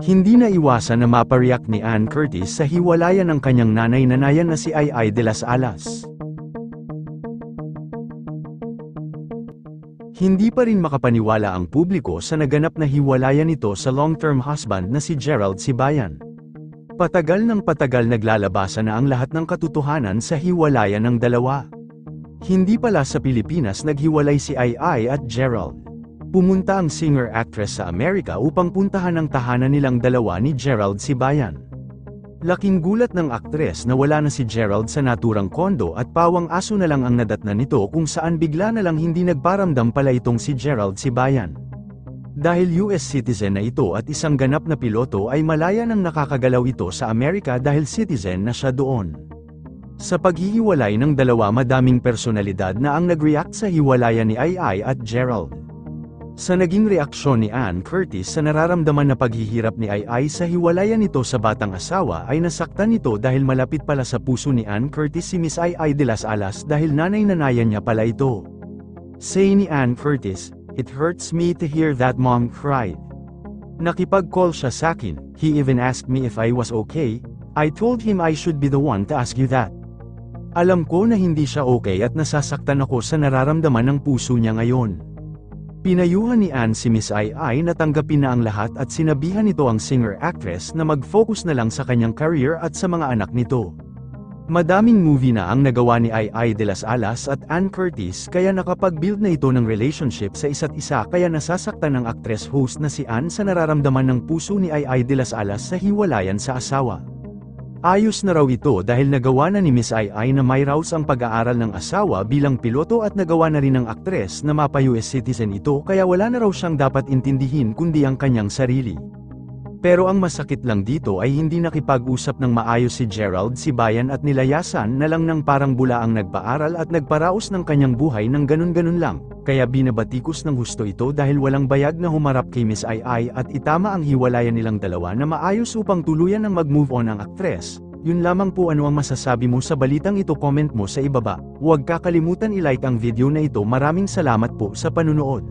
Hindi na iwasan na mapariyak ni Ann Curtis sa hiwalayan ng kanyang nanay-nanayan na si Ai Ai de las Alas. Hindi pa rin makapaniwala ang publiko sa naganap na hiwalayan nito sa long-term husband na si Gerald Sibayan. Patagal ng patagal naglalabasan na ang lahat ng katotohanan sa hiwalayan ng dalawa. Hindi pala sa Pilipinas naghiwalay si Ai Ai at Gerald. Pumunta ang singer-actress sa Amerika upang puntahan ang tahanan nilang dalawa ni Gerald Sibayan. Laking gulat ng aktres na wala na si Gerald sa naturang kondo at pawang aso na lang ang nadatnan nito kung saan bigla na lang hindi nagparamdam pala itong si Gerald Sibayan. Dahil US citizen na ito at isang ganap na piloto ay malaya nang nakakagalaw ito sa Amerika dahil citizen na siya doon. Sa paghihiwalay ng dalawa madaming personalidad na ang nag-react sa hiwalayan ni Ai Ai at Gerald. Sa naging reaksyon ni Ann Curtis sa nararamdaman na paghihirap ni Ai Ai sa hiwalayan nito sa batang asawa ay nasaktan nito dahil malapit pala sa puso ni Ann Curtis si Miss Ai Ai de las Alas dahil nanay-nanayan niya pala ito. Say ni Ann Curtis, "It hurts me to hear that mom cried. Nakipag-call siya sakin, he even asked me if I was okay, I told him I should be the one to ask you that. Alam ko na hindi siya okay at nasasaktan ako sa nararamdaman ng puso niya ngayon." Pinayuhan ni Ann si Miss Ai Ai na tanggapin na ang lahat at sinabihan nito ang singer-actress na mag-focus na lang sa kanyang career at sa mga anak nito. Madaming movie na ang nagawa ni Ai Ai de las Alas at Ann Curtis kaya nakapag-build na ito ng relationship sa isa't isa kaya nasasaktan ng actress-host na si Ann sa nararamdaman ng puso ni Ai Ai de las Alas sa hiwalayan sa asawa. Ayos na raw ito dahil nagawa na ni Miss Ai Ai na may raws ang pag-aaral ng asawa bilang piloto at nagawa na rin ng aktres na mapa-US citizen ito kaya wala na raw siyang dapat intindihin kundi ang kanyang sarili. Pero ang masakit lang dito ay hindi nakipag-usap ng maayos si Gerald Sibayan at nilayasan na lang ng parang bula ang nagpaaral at nagparaos ng kanyang buhay ng ganun-ganun lang. Kaya binabatikos ng husto ito dahil walang bayag na humarap kay Miss Ai Ai at itama ang hiwalayan nilang dalawa na maayos upang tuluyan ng mag-move on ang aktres. Yun lamang po. Ano ang masasabi mo sa balitang ito? Comment mo sa ibaba. Huwag kakalimutan i-like ang video na ito. Maraming salamat po sa panunood.